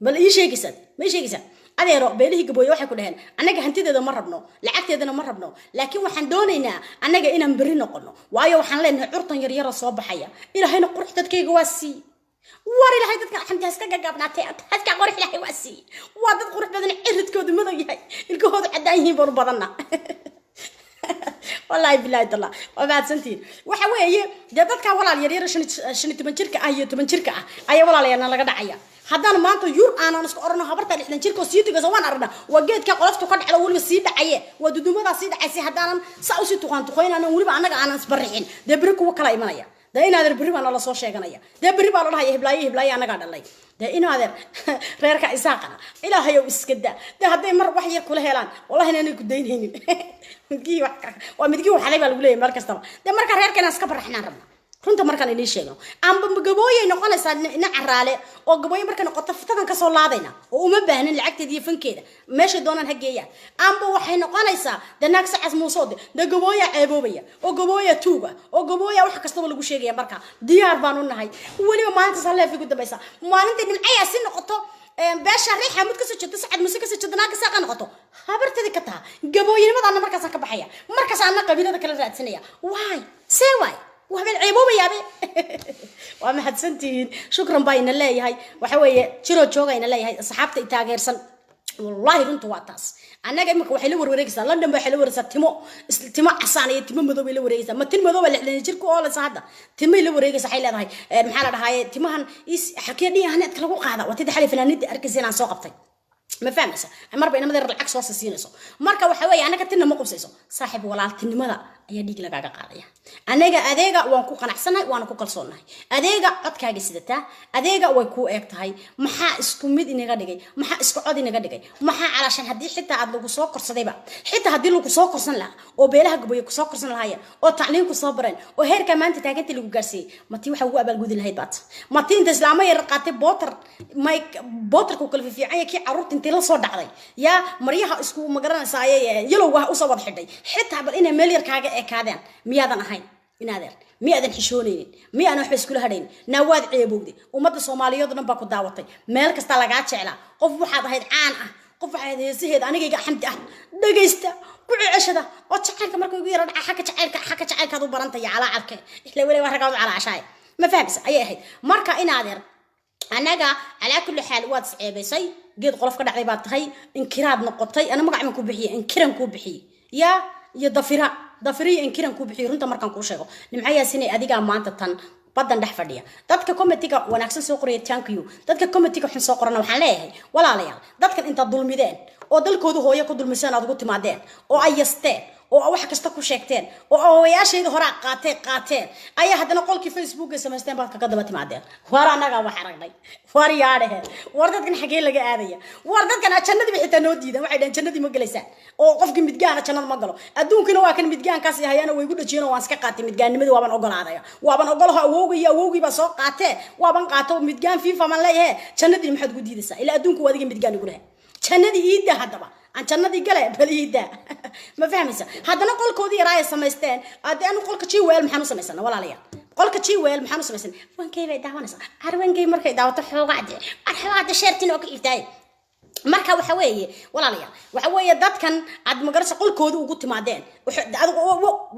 بل إيش يكسر ما إيش يكسر أنا رو بيليه قبوي واحد كلهن أنا جهنتي ده مرة بنو لعكت ده مرة بنو لكن وحن دونينا أنا جينا مبرينا قلنا وأيوة وحن لنا عرضا يريرا صوب حياة إلى هنا قرح تدكي جواسي واري لهاي تدك الحمد هسكا جابنا تيات هسكا قرح لهاي واسي وادد قرح بدنا عرض كود ماذا يهاي الكود عدايه بور بدنا والله بالله الله وبعد سنتين وحويه جدتك ولا اليريرا شن تبنشرك أيه تبنشرك أيه ولا لينا لقد عيا haddaan maanta yur aanan isku orano habarta 60 jirko siitiga soo waan arna wageedka qoloftu ka dhacdo waliba sii dhacaye waa dudumada sii dhacaysay haddaanan saa u sii tuqaynana waliba anaga aanan isbarixin deebri kuwa kala imanaya da inaader bari baan la soo sheeganaya deebri baa la dhahay hiblaayi anaga dhalay da inaader reerka isaaqana ilaahay oo iska daa da haday mar wax yar kula helaan wallahi inaan ku daynaynin midkii wax waa midkii wax xalay baa lagu leeyahay mar kasta da marka reerkana iska baraxnaan rabna runta markaan inii sheegno amba gabooyay noqonaysaa ina caraale oo gabooyo marka noqoto fitadan ka soo laadayna oo uma baahnin lacagteeda iyo fankeeda meesha doonaan hageeyaan amba waxay noqonaysaa danaag sacas muusoode da gabooya ceeboobaya oo gabooya tuuga oo gabooya wax kastaba lagu sheegaya marka diyaar baan u nahay waliba maalinta salleef ugu dambaysa maalinta nimcaya si noqoto beesha riixa mid ka soo jeedo sacad muuse ka soo jeedo naag saaqan noqoto habartadi ka taa gabooyinimada markaas ka baxaya markaas aan qabiilada kala raadsanaya waay see waay وهبل عيبوبة يا بي وما حد سنتين شكرا باين الله هاي وحوي شرو جوجا إن الله هاي صحابتي تاجر سن والله رنت واتاس أنا جاي مك وحلو وروريكسا لندن بحلو ورسا تمو عصانية تمو مذوب اللي وريكسا ما تم مذوب اللي نجركوا على سعادة تمو اللي وريكسا حيلا هاي محل هاي تموهن حكيني هنا تكلموا قاعدة وتدحلي فينا ندي أركزين عن سوقتي ما فهمت مر بينما مدير العكس واسسينسو marka waxa weey anaga tinna ma qubsayso saaxiib walaaltinimada ayaa dhig lagaga qaadaya anaga adeega waan ku qanacsanahay waan ku kalsoonahay adeega codkaaga sidata adeega way ku eegtahay maxaa isku mid inaga dhigay maxaa isku cod inaga dhigay maxaa calaashan hadii xitaa aad lagu soo korsadayba xitaa hadii lagu soo korsan lahaa oo beelaha gaboyo ku soo korsan lahaayeen oo tacliin ku soo bareen oo heerka maanta taaganta lagu gaarsiiyay matii waxa ugu abaal gudi lahayd baad matii inta islaamay raqatay bootar ku kala fiican yahay carruurta inta la soo dhacday ya mariyaha isku magaranaysaa yalow wax u soo wad xidhay xitaa bal inay meel yar kaaga eekaadeen miyaadan ahayn inaadeer miyaadan xishoonaynin miyaan wax isku lahayn nawaad ceebowday ummadda Soomaaliyeed dhan baa ku daawatay meel kasta laga jeclaa qof waxaad ahayd caan ah qof waxaad heesaheed aniga xamdi ah dhageysta ku ceshada oo jacaylka markuu igu yara dhaca xaka jacaylka u barantay ala arke isla wali wax ragaad ala ashay ma fahamsan ayay ahayd marka inaadeer anaga ala kulli xaal waad ceebaysay geed qolof ka dhacday baad tahay inkiraad noqotay ana magac ma ku bixiyay inkiran ku bixiyay ya dafira inkiran ku bixiyay runta markaan ku sheego nimcayaasina adiga maanta tan badan dhex fadhiya dadka committee-ga wanaagsan soo qoriyay thank you dadka committee-ga waxaan soo qorana waxaan leeyahay walaalayaal dadkan inta dulmideen oo dalkoodu hooyo ku dulmisaan aad ugu timaadeen oo ay yasteen oo wax kasta ku sheegteen oo awayaashayda hore qaateen ayaa hadana qolkii Facebook ee samaysteen baad ka daba timaadeen war anaga wax aragnay war yaadhe war dadkan xagee laga aadaya war dadkan jannadii bixita noo diidan waxay dhan jannadii ma galeysaan oo qofkii midgaana jannada ma galo adduunkina waa kan midgaankaas yahaayana way ugu dhajiyeen oo waan iska qaatay midgaanimada waaban ogolaadaya waaban ogolaha awowgii ba soo qaatee waaban qaato midgaan FIFA man leeyahay jannadii maxaad ugu diidaysaa ila adduunku waa adiga midgaan ugu leeyahay jannadii iida hadaba aan jannadii gale baliida ma fahmaysa hadana qolkoodii yaraay samaysteen adeenu qolka ji weel maxaan u samaysana walaalayaal qolka ji weel maxaan u samaysan wankay bay daawanaysa arwankay markay daawato xoogaade sheertin oo ka iftay marka waxa weeye walaalayaal waxa weeye dadkan aad magarasha qolkooda ugu timaadeen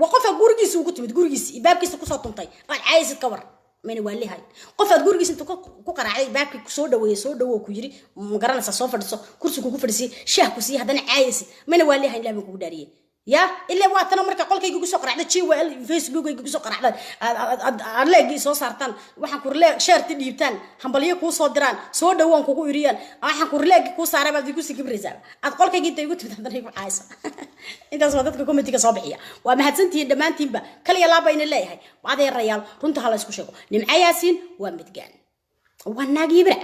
waqofa gurigiisa ugu timid gurigiisa ibaabkiisa ku soo tuntay aad caaysid ka war من والله قف أتقول جيس أنت كقرا عليه باك كسودة ويسودة وكيري مقارنة صافر كرسي كوفرسي شاه كسي هذا عايز من والله هاي لعبة كودارية يا إلا وقتنا مركا قول كي يجوسوا قرا على شيء وال فيسبوك يجوسوا قرا على أرلاقي صو صارتان وحن كورلا شير تديبتان حنبليه كوس صدران سودة وان كوكو يريان حن كورلا كوس عربة بيجوسي كبرزال أتقول كي جيت يقول تبتدر يقول عايز أنت صادتك كوميتي صباحية وما هتسنتي دمان تيمبا كل يلا بين الله هاي بعد الريال رنت هلا سكوشوا نمع ياسين ومتجان والناقي برا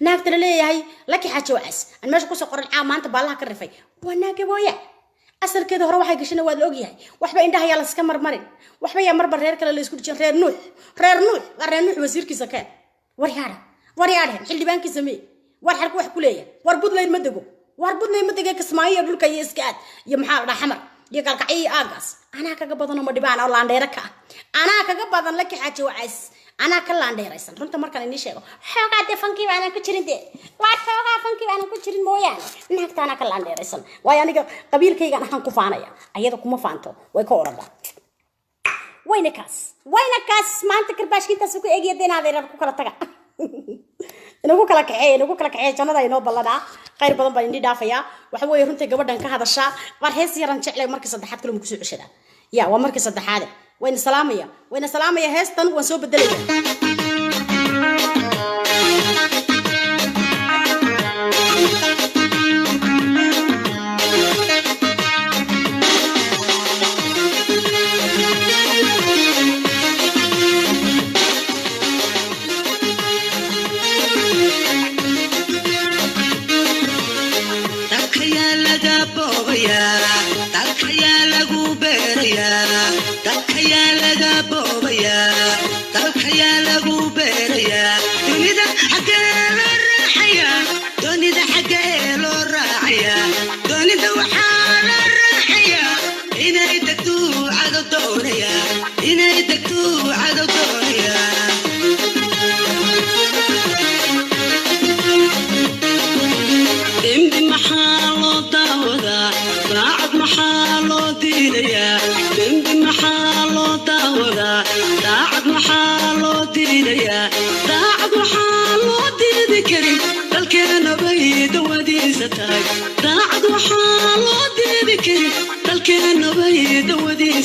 ناقتر ليه هاي لك حاجة وعس أنا ماشي كوس قرن عام أنت بالله كرفي والناقي بويا أصل كده هو واحد قشنا واد لوجيه وحبا عندها يلا سكمر مرن وحبا يا مربر رير كلا اللي يسكت جن رير نوح وزير كيسكان ورياره حل دبان كيسمي ورحرك واحد كلية وربط لي المدقة كسماية يقول كي يسكت يا محار حمر يقال كأي أجاس أنا كجبضنا مدبان الله عندي ركع أنا كجبضنا لك حاجة وعس أنا كلا عندي رئيس رنت مركز إني شيء حاجة فنكي وأنا كشرين دي وحاجة فنكي وأنا كشرين مويان نحكي أنا كلا عندي رئيس ويعني قبيل كي أنا هنكوفانا يا أيدكم ما فانتو ويكورا وينكاس ما أنت كرباش كنت سوق إيجي دينا ذي ركوك لا تجا نقول كلا كعي جانا ذي نو بلدا خير بدن بيندي دافيا وحوي رنت قبل كهذا الشاء ورهيس يرنشع لك مركز صدحات كلهم كسوع شدا يا ومركز صدحات وين سلامية هستن ونسوب الدليل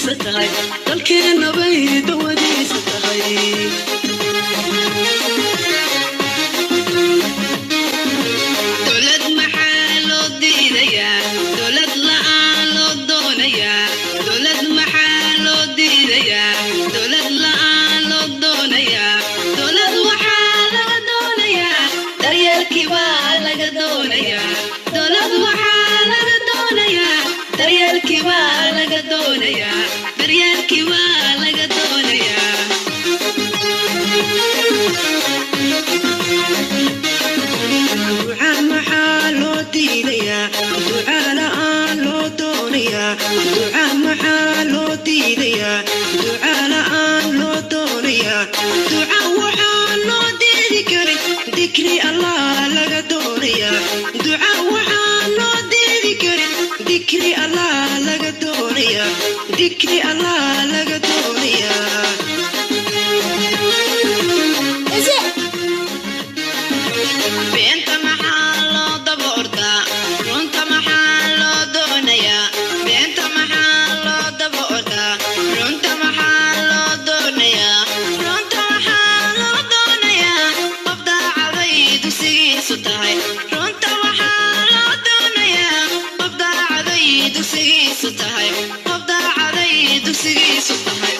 dawadiisa tahay dalkeena bay dawadiisa tahay dawlad maxaa loo diidayaa dawlad la'aan loo doonayaa dawlad maxaa loo diidayaa dawlad la'aan loo doonayaa dawlad waxaa laga doonayaa daryeelkii baa laga doonayaa dawlad waxaa laga doonayaa daryeelkii baa laga doonayaa daryeelkii baa laga doonayaa ducaa maxaa loo diidayaa ducaa la'aan loo doonayaa ducaa maxaa loo diidayaa ducaa la'aan loo doonayaa ducaa waxaa loo diidi karin dikri allah laga doonayaa ducaa waxaa loo diidi karin dikri allah laga doonayaa dikri allah laga doonayaa beenta maxaa loo daba ordaa runta maxaa loo doonayaa beenta maxaa loo daba ordaa runta maxaa loo doonayaa runta maxaa loo doonayaa qof daacaday dugsigiisu tahay runta waxaa loo doonayaa qof daacaday dugsigiisu tahay qof daacaday dugsigiisu tahay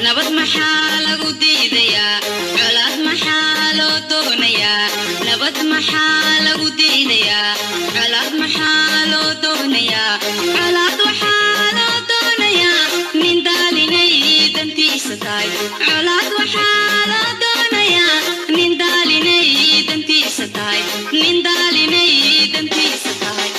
nabad maxaa lagu diidayaa colaad maxaa loo doonayaa nabad maxaa lagu diidayaa colaad maxaa loo doonayaa colaad waxaa loo doonayaa nin daalinay dantiisa tahay colaad waxaa loo doonayaa nin daalinay dantiisa tahay nin daalinay dantiisa tahay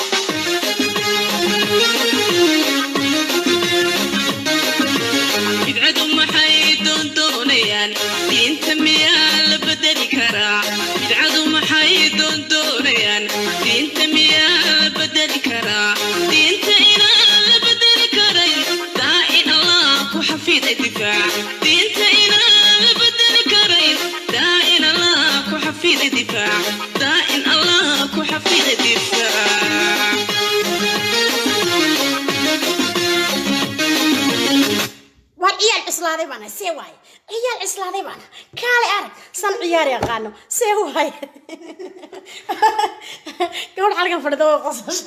bidcadu maxay doondoonayaan diinta miyaa la bedeli karaa bidcadu maxay doondoonayaan diinta miyaa la bedeli karaa diinta inaan la bedeli karayn daa in allah ku xafiday difaac diinta inaan la bedeli karayn daa in allah ku xafiday difaac daa in allah ku xafiday difaac عيال عسلادي بانا سي واي عيال عسلادي بانا كالي ارك سن عيار يقانو سي واي قول حلقه فردو قصص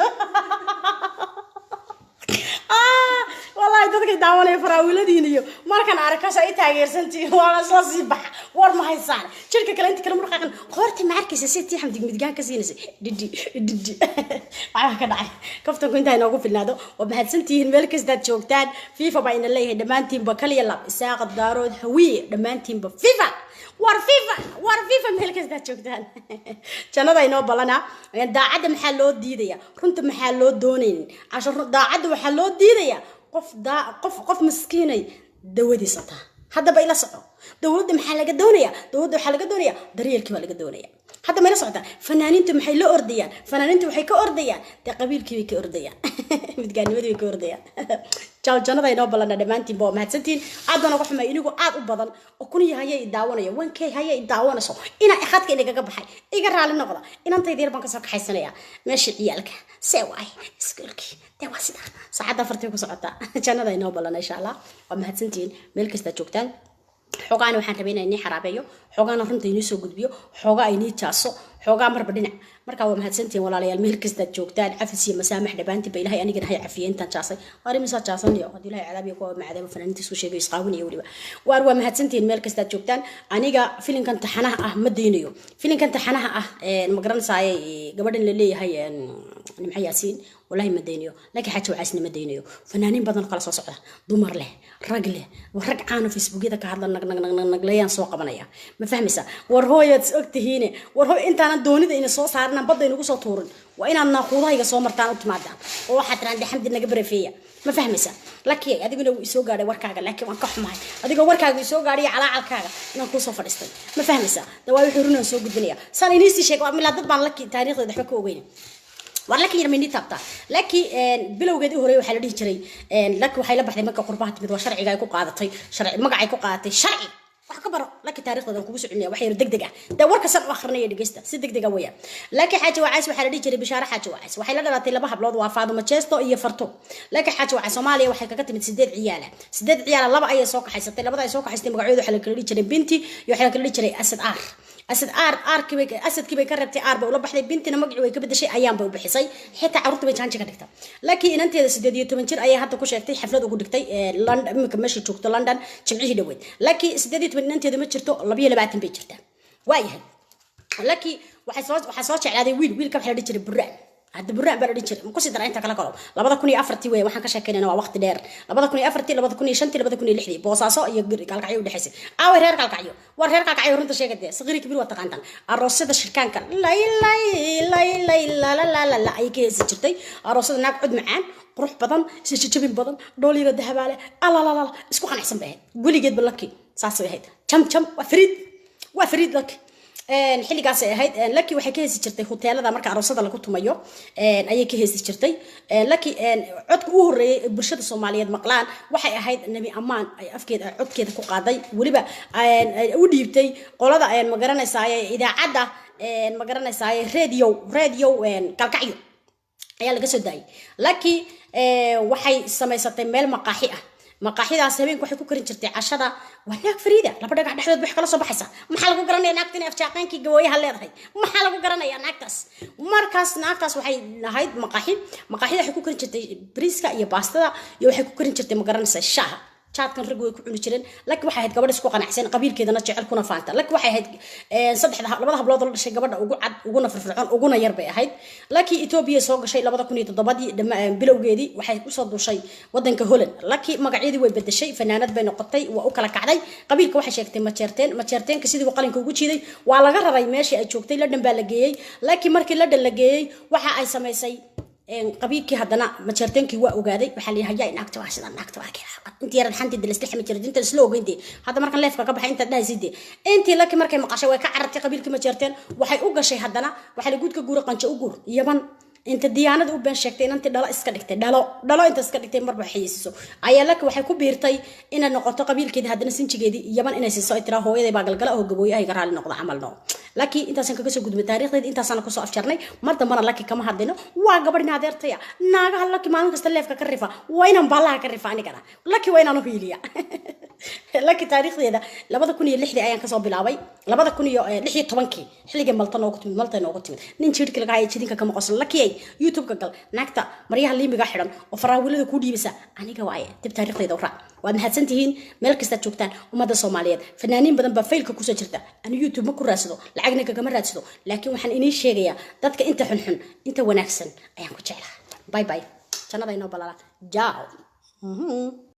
والله dadka daawanay faraawiladiniyo markan arkaas ay taageersantii wala soo sibax war ma haysan jirka kale inta kale murqaqan qoorti ma arkaysa si tii xamdig midgaan ka siinaysa didi waxa ka dhacay kaftan ku inta inoogu filnaado oo mahadsantihiin meel kasta joogtaan FIFA baa ina leeyahay dhamaantiin ba kaliya lab isaaq daarood hawiye dhamaantiin ba FIFA war FIFA meel kasta joogtaan jannada inoo balana daacada maxaa loo diidaya runta maxaa loo doonaynin ashar daacada waxaa loo diidaya qof miskiinay dawadiisa taa hadda bay la soco dawladda maxaa laga doonaya dawladda waxaa laga doonaya daryeelkii baa laga doonaya hadda may la socota fanaaniintu maxay la ordayaan fanaaniintu waxay ka ordayaan de qabiilkii bay ka ordayaan midgaanimadii bay ka ordayaan jannada inoo balana dhamaantiin baa mahadsantiin aad baan uga xumay inigu aad u badan oo kun yahay daawanaya wankay hayay daawanayso ina khadka inaga baxay iga raali noqda inantayda yar baan ka soo kaxaysanaya meeshii ciyaalka see waay iskuulkii de waa sida saacada fartii ku socota jannada inoo balana insha Allah waa mahadsantiin meel kasta joogtaan xogaana waxaan rabaa inaan xaraabeeyo xogaana runta inoo soo gudbiyo xogaa ay nii jaaso xogaa marba dhinac marka waa mahadsantiin walaalayaal meel kasta joogtaan cafis iyo masaamax dhabaantii ba ilaahay anigana hay cafiyeen tan jaasay ari misa jaasanayo hadii ilaahay cadaab iyo ku macadaab fanaantii soo sheegay isqaawinayo waliba waa mahadsantiin meel kasta joogtaan aniga filinkan taxanaha ah ma deynayo filinkan taxanaha ah ma garanayay gabadhan la leeyahay nimca yaasiin والله ما دينيو لكن حتى وعسني ما دينيو فنانين بدن خلاص صعدة دمر له رجله ورق عانو فيسبوك إذا كهذا نقليان سوق بنايا ما فهمسا ورهوية أكت هنا ورهو أنت أنا دوني ده إن صوص صارنا بدي نقص طورن وإن أنا ناخذها يا صومر تانو تمادا وواحد عندي حمد نجبر فيها ما فهمسا لكن هذا يقولوا يسوق على وركاجة لكن ما كح معي هذا يقول وركاجة يسوق على الكاجة نقول صفر استوي ما فهمسا دواء يحرون يسوق الدنيا صار نيسي شيء وعمل هذا طبعا لك تاريخ يضحكوا وين ولكن يرميني تابتا لكن بلو قد هوري وحلا دي جري لكن waxay la baxday marka qurbaha timid waa sharciga ay ku qaadatay sharci magac ay ku qaadatay sharci wax ka baro laki taariikhdooda kugu soconaya wax yar degdeg ah da warka san u akhrinaya dhageysta si degdeg ah weeyaan laki xaaji wacays waxa la dhihi jiray bishaara xaaji wacays waxay la dhalatay laba hablood waa Faaduma Jeesto iyo Fartuun laki xaaji wacays Soomaaliya waxay kaga timid 8 ciyaal laba ay soo kaxaysatay labada ay soo kaxaysatay magacooda waxa la kala dhihi jiray binti iyo waxa la kala dhihi jiray asad asadkii bay ka rabtay aar bay ula baxday bintina magacii way ka bedeshay ayaan bay u bixisay xitaa carruurta bay jaanji ka dhigtay laakiin inanteeda 18 jir ayay hadda ku sheegtay xaflad ugu dhigtay London imika meeshii joogto London jimcihii dhaweyd laakiin 18 inanteeda ma jirto 22 bay jirtaa waayahay laakiin waxay soo jeclaaday wiilka waxa la dhihi jiray buraan هذا برنامج بردي شر مقصد درا أنت كلا كلام لبضة كوني أفرتي وين وحنا كشكلنا وقت دير لبضة كوني أفرتي لبضة كوني شنتي لبضة كوني لحدي بوصاصة يقدر كالكعيو ده حسي أول هير كالكعيو ورهير كالكعيو رنت شيء كده صغير كبير وتقانتن الرصيد الشركان كان لا أي كيس شرتي الرصيد نقعد معان روح بدن سيشتبين بدن دولي ردها باله لا اسكو خان حسن به قولي جد باللكي ساسوي هيد كم وفريد لك xilligaas ay ahayd laki waxay ka heesi jirtay hoteelada marka aroosada lagu tumayo ayay ka heesi jirtay laki codka ugu horeeyay bulshada Soomaaliyeed maqlaan waxay ahayd nabi amaan ay afkeeda codkeeda ku qaaday waliba u dhiibtay qolada ay magaranaysaa idaacada magaranaysaa radio kalkacyo ayaa laga soo daayay laki waxay samaysatay meel maqaaxi ah maqaaxidaas habeenku waxay ku karin jirtay cashada wanaag fariida laba dhagax dhexdood wax kala soo baxaysa maxaa lagu garanayaa naagtan afjaaqeenkii gabooyaha leedahay maxaa lagu garanayaa naagtaas markaas naagtaas waxay lahayd maqaaxida waxay ku karin jirtay briiska iyo baastada iyo waxay ku karin jirtay magaranaysaa shaaha jaadkan rag way ku cuni jireen laakiin waxay ahayd gabadh isku qanacsan qabiilkeedana jecel kuna faanta laakiin waxay ahayd labada hablood oo dhashay gabadha ugu cad uguna firfircoon uguna yar bay ahayd laakiin Itoobiya soo gashay 2007 bilowgeedii waxay u soo dushay wadanka Holland laakiin magaceedii way bedeshay fanaanad bay noqotay waa u kala kacday qabiilka waxay sheegtay ma jeerteen sidii qalinka ugu jiiday waa laga raray meeshii ay joogtay London baa la geeyay laakiin markii London la geeyay waxa ay sameysay qabiilkii haddana ma jeerteenkii waa ogaaday waxa la yahay naagta waa sida naagta waa kala inta yar xanti dilastii xama jirin inta isla ogeeyay hadda markan leefka ka baxay inta dhaaside intii laakiin markay maqashay way ka carartay qabiilkii ma jeerteen waxay u gashay haddana waxa la guudka guura qanjo u guur yaban inta diyaanada u been sheegtay inantii dhalo iska dhigtay dhalo inta iska dhigtay marba xayisiiso ayaa laakiin waxay ku biirtay inay noqoto qabiilkeedii haddana sinjigeedii yaban inay siiso ay tira hooyaday baa galgala oo gabooyahay garaali noqdo camal noo laakiin intaasan kaga soo gudbay taariikhdeed intaasan ku soo afjarnay mar dambana laakiin kama hadlino waa gabadhina adeertaya naagaha laakiin maalin kasta leefka ka rifa waa inaan baalaha ka rifa aniga laakiin waa inaan u hiiliya laakiin taariikhdeeda 2006 ayaan ka soo bilaabay 2016 xilliga malta noogu timid nin jirka laga hayay jidinka kama qosan laakiin YouTube ka gal naagta maryaha liimiga xiran oo faraawilada ku dhiibisa aniga waaye dib taariikhdeeda u raac waad mahadsantihiin meel kasta joogtaan ummadda Soomaaliyeed fanaaniin badan baa faylka ku soo jirta aan YouTube ma ku raadsado lacagna kagama raadsado laakiin waxaan inii sheegayaa dadka inta xun inta wanaagsan ayaan ku jeclahay bye jannada inoo balala ciao